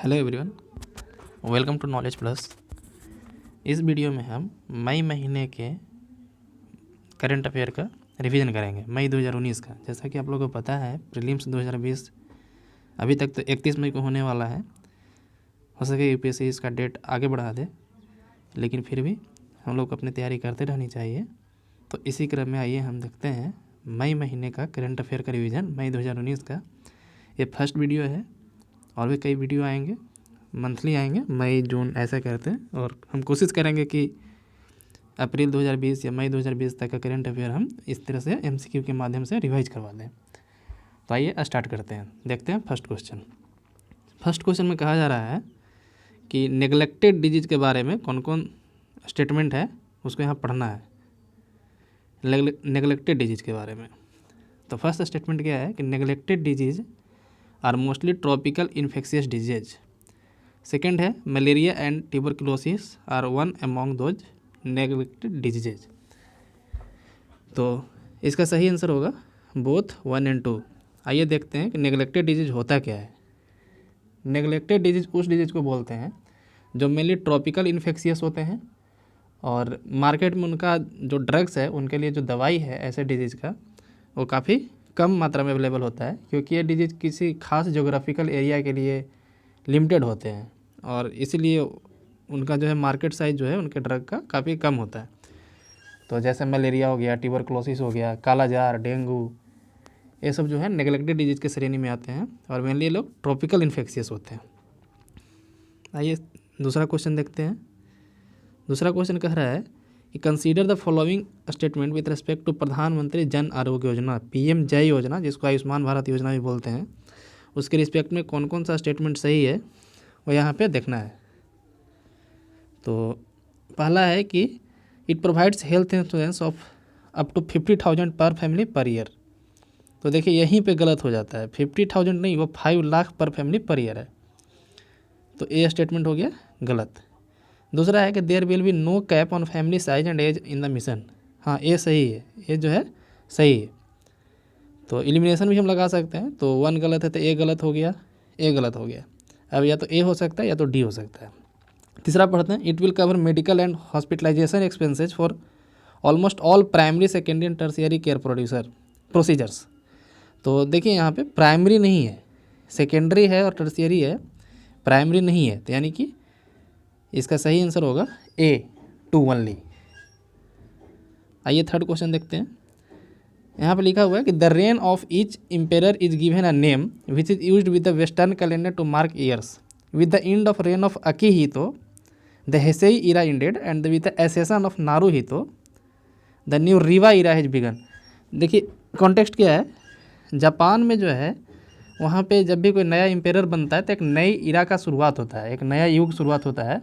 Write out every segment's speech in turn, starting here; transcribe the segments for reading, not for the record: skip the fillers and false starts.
Hello everyone, welcome to knowledge plus. इस video में हम मई महीने के करंट अफेयर का रिवीजन करेंगे, मई 2019 का। जैसा कि आप लोगों को पता है, प्रीलिम्स 2020 अभी तक तो 31 मई को होने वाला है। हो सके यूपीएससी इसका डेट आगे बढ़ा दे, लेकिन फिर भी हम लोग को अपनी तैयारी करते रहनी चाहिए। तो इसी क्रम में आइए हम देखते हैं मई महीने का करंट अफेयर का रिवीजन, मई 2019 का। ये फर्स्ट वीडियो है, और भी कई वीडियो आएंगे, मंथली आएंगे, मई जून ऐसा करते हैं। और हम कोशिश करेंगे कि अप्रैल 2020 या मई 2020 तक का करंट अफेयर हम इस तरह से एमसीक्यू के माध्यम से रिवाइज करवा दें। तो आइए स्टार्ट करते हैं, देखते हैं फर्स्ट क्वेश्चन। फर्स्ट क्वेश्चन में कहा जा रहा है कि नेग्लेक्टेड डिजीज के बारे में कौन कौन स्टेटमेंट है उसको यहाँ पढ़ना है। नेग्लेक्टेड डिजीज के बारे में तो फर्स्ट स्टेटमेंट क्या है कि neglected disease are mostly tropical infectious disease. Second है malaria and tuberculosis are one among those neglected diseases. तो इसका सही आंसर होगा बोथ 1 और 2। आइए देखते हैं कि नेग्लेक्टेड डिजीज होता क्या है। नेग्लेक्टेड डिजीज उस डिजीज को बोलते हैं जो मेनली ट्रॉपिकल इन्फेक्शियस होते हैं, और मार्केट में उनका जो ड्रग्स है, उनके लिए जो दवाई है ऐसे डिजीज़ का, वो काफ़ी कम मात्रा में अवेलेबल होता है, क्योंकि ये डिजीज़ किसी खास जोग्राफिकल एरिया के लिए लिमिटेड होते हैं, और इसीलिए उनका जो है मार्केट साइज जो है उनके ड्रग का काफ़ी कम होता है। तो जैसे मलेरिया हो गया, ट्यूबरकुलोसिस हो गया, कालाजार, डेंगू, ये सब जो है नेग्लेक्टेड डिजीज़ के श्रेणी में आते हैं, और मेनली ये लोग ट्रॉपिकल इन्फेक्शियस होते हैं। आइए दूसरा क्वेश्चन देखते हैं। दूसरा क्वेश्चन कह रहा है कि consider the following statement with respect to Pradhanmantri Jan Arogya Yojana, PM जय योजना, जिसको आयुष्मान भारत योजना भी बोलते हैं, उसके रिस्पेक्ट में कौन कौन सा स्टेटमेंट सही है वो यहाँ पे देखना है। तो पहला है कि it provides health insurance of up to 50,000 per family per year. तो देखिए यहीं पे गलत हो जाता है, 50,000 नहीं, वो 5 लाख पर फैमिली पर ईयर है। तो ये स्टेटमेंट हो गया गलत। दूसरा है कि there will be no cap on family size and age in the mission. हाँ, ये सही है, ये जो है सही है। तो एलिमिनेशन भी हम लगा सकते हैं। तो 1 गलत है तो ए गलत हो गया, ए गलत हो गया। अब या तो ए हो सकता है या तो डी हो सकता है। तीसरा पढ़ते हैं, it will cover medical and hospitalisation expenses for almost all primary, secondary and tertiary care procedures. तो देखिए यहाँ पे प्राइमरी नहीं है, सेकेंडरी है और टर्शियरी है, प्राइमरी नहीं है। तो यानी कि इसका सही आंसर होगा ए 2 ओनली। आइए थर्ड क्वेश्चन देखते हैं। यहाँ पे लिखा हुआ है कि the reign of each emperor is given a name which is used with the western calendar to mark years with the end of reign of Akihito the Heisei era ended and with the accession of Naruhito the new Reiwa era has begun. देखिए context क्या है, Japan में जो है वहाँ पे जब भी कोई नया एम्पेरर बनता है तो एक नई इरा का शुरुआत होता है, एक नया युग शुरुआत होता है।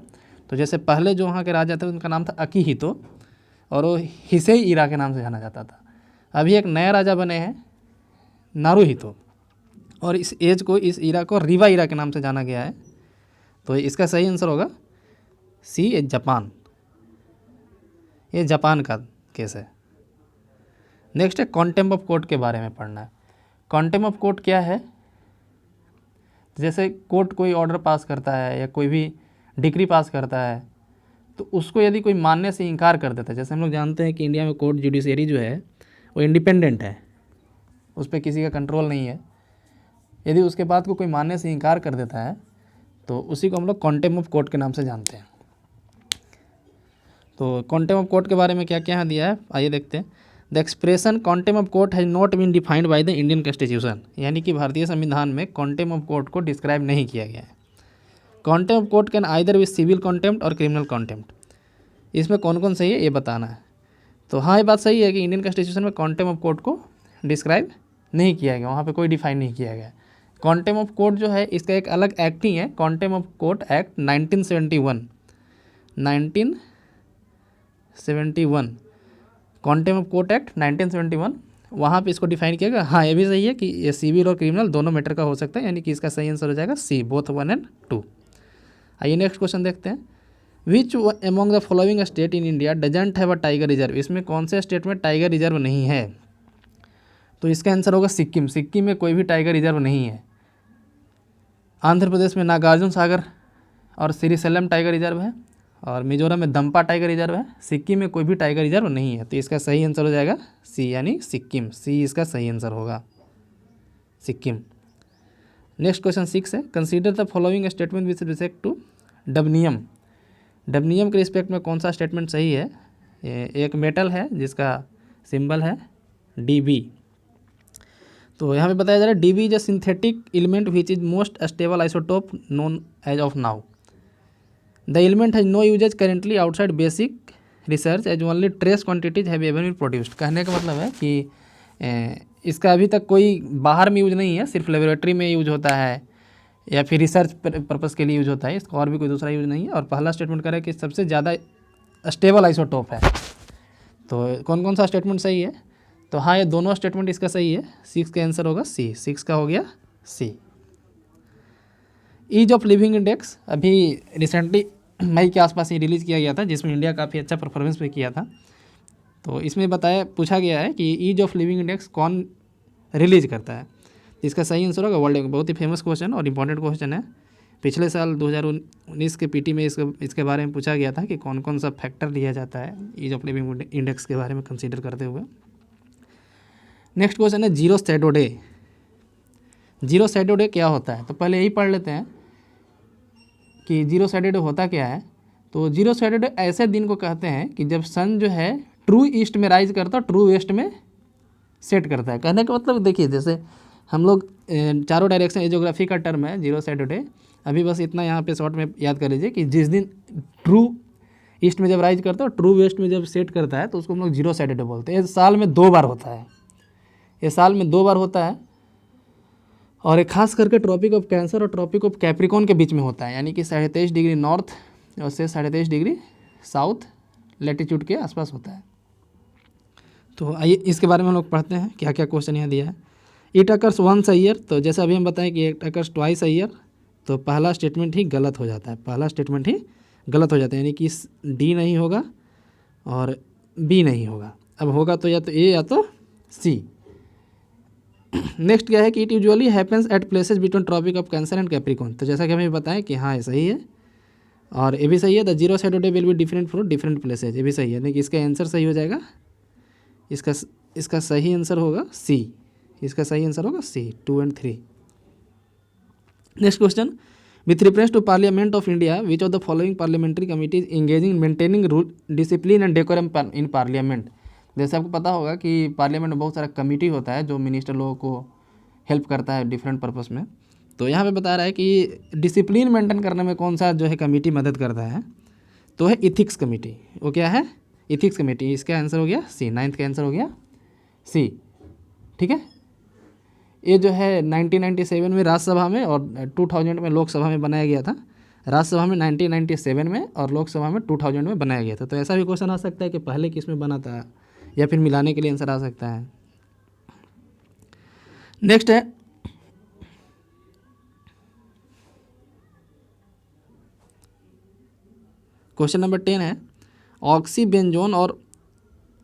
तो जैसे पहले जो वहाँ के राजा थे उनका नाम था अकीहितो, और वो हिसेई इरा के नाम से जाना जाता था। अभी एक नया राजा बने हैं नारुहितो, और इस एज को, इस इरा को रिवा इरा के नाम से जाना गया है। तो इसका सही आंसर होगा सी, जापान। ये जापान का केस है। नेक्स्ट है कॉन्टेम्प्ट ऑफ कोर्ट के बारे में पढ़ना है। कॉन्टेम्प्ट ऑफ कोर्ट क्या है? जैसे कोर्ट कोई ऑर्डर पास करता है या कोई भी डिक्री पास करता है, तो उसको यदि कोई मानने से इनकार कर देता है, जैसे हम लोग जानते हैं कि इंडिया में कोर्ट जुडिशरी जो है वो इंडिपेंडेंट है, उस पर किसी का कंट्रोल नहीं है। यदि उसके बाद को कोई मानने से इनकार कर देता है तो उसी को हम लोग कॉन्टेम्प्ट ऑफ कोर्ट के नाम से जानते हैं। तो कॉन्टेम्प्ट ऑफ कोर्ट के बारे में क्या क्या दिया है, आइए देखते हैं। The expression contempt of court has not been defined by the Indian constitution, यानी कि भारतीय संविधान में कॉन्टेम्प्ट ऑफ कोर्ट को डिस्क्राइब नहीं किया गया है। Contempt of court can either with civil contempt और क्रिमिनल कॉन्टेम्प्ट। इसमें कौन कौन सही है ये बताना है। तो हाँ, ये बात सही है कि इंडियन कॉन्स्टिट्यूशन में कॉन्टेम्प्ट ऑफ कोर्ट को डिस्क्राइब नहीं किया गया, वहाँ पे कोई डिफाइन नहीं किया गया। कॉन्टेम्प्ट ऑफ कोर्ट जो है इसका एक अलग एक्ट ही है, contempt of court act 1971। Contempt of court act 1971, वहाँ पे इसको डिफाइन किया गया। हाँ, ये भी सही है कि ये सिविल और क्रिमिनल दोनों मैटर का हो सकता है, यानी कि इसका सही आंसर हो जाएगा सी, बोथ 1 और 2। आइए नेक्स्ट क्वेश्चन देखते हैं। Which among the following state in India doesn't have a tiger reserve. इसमें कौन से स्टेट में टाइगर रिजर्व नहीं है? तो इसका आंसर होगा सिक्किम। सिक्किम में कोई भी टाइगर रिजर्व नहीं है। आंध्र प्रदेश में नागार्जुन सागर और श्रीशैलम टाइगर रिजर्व है, और मिजोरम में दम्पा टाइगर रिजर्व है। सिक्किम में कोई भी टाइगर रिजर्व नहीं है। तो इसका सही आंसर हो जाएगा सी, यानी सिक्किम। सी इसका सही आंसर होगा, सिक्किम। नेक्स्ट क्वेश्चन 6 है, consider the following statement with respect to dubnium. Dubnium के रिस्पेक्ट में कौन सा स्टेटमेंट सही है? एक मेटल है जिसका सिंबल है Db। तो यहाँ पे बताया जा रहा है Db is a synthetic element which is most stable isotope known as of now. The element has no uses currently outside basic research as only trace quantities have ever been produced. कहने का मतलब है कि इसका अभी तक कोई बाहर में यूज नहीं है, सिर्फ लेबोरेटरी में यूज होता है या फिर रिसर्च पर्पज़ के लिए यूज होता है, इसका और भी कोई दूसरा यूज नहीं है। और पहला स्टेटमेंट करें कि सबसे ज़्यादा स्टेबल आइसोटोप है। तो कौन कौन सा स्टेटमेंट सही है? तो हाँ, ये दोनों स्टेटमेंट इसका सही है। 6 का आंसर होगा सी, 6 का हो गया सी। ईज ऑफ लिविंग इंडेक्स अभी रिसेंटली मई के आसपास ही रिलीज़ किया गया था, जिसमें इंडिया काफ़ी अच्छा परफॉर्मेंस भी किया था। तो इसमें पूछा गया है कि ईज ऑफ लिविंग इंडेक्स कौन रिलीज करता है? इसका सही आंसर होगा वर्ल्ड बैंक। बहुत ही फेमस क्वेश्चन और इंपॉर्टेंट क्वेश्चन है। पिछले साल 2019 के पीटी में इसके बारे में पूछा गया था कि कौन कौन सा फैक्टर लिया जाता है ईज ऑफ लिविंग इंडेक्स के बारे में कंसीडर करते हुए। नेक्स्ट क्वेश्चन है zero shadow day. Zero shadow day क्या होता है? तो पहले यही पढ़ लेते हैं कि जीरो शैडो डे होता क्या है। तो जीरो शैडो डे ऐसे दिन को कहते हैं कि जब सन जो है ट्रू ईस्ट में राइज करता है, ट्रू वेस्ट में सेट करता है। कहने का मतलब देखिए, जैसे हम लोग चारों डायरेक्शन एजियोग्राफी का टर्म है जीरो शैडो डे। अभी बस इतना यहाँ पे शॉर्ट में याद कर लीजिए कि जिस दिन ट्रू ईस्ट में जब राइज करता है, ट्रू वेस्ट में जब सेट करता है, तो उसको हम लोग जीरो शैडो डे बोलते हैं। ये साल में 2 बार होता है, ये साल में 2 बार होता है। और ये खास करके ट्रॉपिक ऑफ कैंसर और ट्रॉपिक ऑफ कैप्रिकॉन के बीच में होता है, यानी कि 23.5 डिग्री नॉर्थ और से 23.5 डिग्री साउथ लैटिट्यूड के आसपास होता है। तो आइए इसके बारे में हम लोग पढ़ते हैं क्या क्या क्वेश्चन यहाँ दिया है। It occurs once a year, तो जैसे अभी हम बताएं कि it occurs twice a year, तो पहला स्टेटमेंट ही गलत हो जाता है, पहला स्टेटमेंट ही गलत हो जाता है, यानी कि डी नहीं होगा और बी नहीं होगा। अब होगा तो या तो ए या तो सी। नेक्स्ट क्या है कि it usually happens at places between tropic of cancer and Capricorn. तो जैसा कि हमें बताएं कि हाँ ये सही है और ये भी सही है। The zero shadow day will be different for different places, ये भी सही है। लेकिन इसका आंसर सही हो जाएगा, इसका सही आंसर होगा सी, इसका सही आंसर होगा सी, 2 और 3। Next question, with reference to Parliament of India which of the following parliamentary committees engaging in maintaining rule discipline and decorum in Parliament. जैसे आपको पता होगा कि पार्लियामेंट में बहुत सारा कमेटी होता है जो मिनिस्टर लोगों को हेल्प करता है डिफरेंट पर्पस में। तो यहाँ पे बता रहा है कि डिसिप्लिन मेंटेन करने में कौन सा जो है कमेटी मदद करता है, तो है इथिक्स कमेटी। वो क्या है? Ethics committee. इसका आंसर हो गया सी, 9th का आंसर हो गया सी। ठीक है, ये जो है 1997 में राज्यसभा में और 2000 में लोकसभा में बनाया गया था। राज्यसभा में 1997 में और लोकसभा में 2000 में बनाया गया था। तो ऐसा भी क्वेश्चन आ सकता है कि पहले किस में बना था, या फिर मिलाने के लिए आंसर आ सकता है। नेक्स्ट है क्वेश्चन नंबर 10 है, ऑक्सीबेंजोन और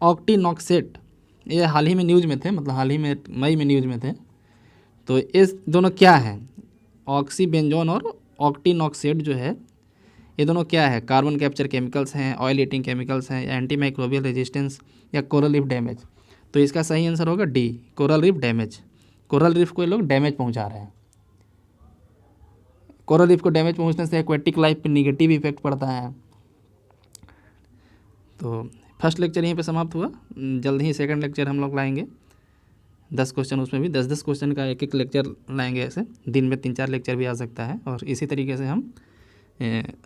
ऑक्टीनॉक्सेट, ये हाल ही में न्यूज़ में थे, मतलब हाल ही में मई में न्यूज़ में थे। तो ये दोनों क्या हैं? ऑक्सीबेंजोन और ऑक्टीनॉक्सेट जो है, ये दोनों क्या है? कार्बन कैप्चर केमिकल्स हैं, ऑयल ईटिंग केमिकल्स हैं, एंटी माइक्रोबियल रेजिस्टेंस, या कोरल रीफ डैमेज। तो इसका सही आंसर होगा D, coral reef damage. Coral reef को ये लोग डैमेज पहुंचा रहे हैं। कोरल रीफ को डैमेज पहुंचने से एक्वेटिक लाइफ पे निगेटिव इफेक्ट पड़ता है। तो फर्स्ट लेक्चर यहीं पे समाप्त हुआ। जल्द ही सेकंड लेक्चर हम लोग लाएंगे, 10 क्वेश्चन, उसमें भी 10-10 क्वेश्चन का एक लेक्चर लाएंगे। ऐसे दिन में 3-4 लेक्चर भी आ सकता है। और इसी तरीके से हम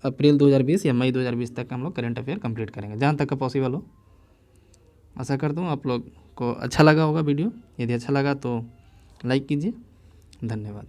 अप्रैल 2020 या मई 2020 तक हम लोग करंट अफेयर कंप्लीट करेंगे, जहाँ तक का पॉसिबल हो। आशा करता हूँ आप लोग को अच्छा लगा होगा वीडियो। यदि अच्छा लगा तो लाइक कीजिए। धन्यवाद।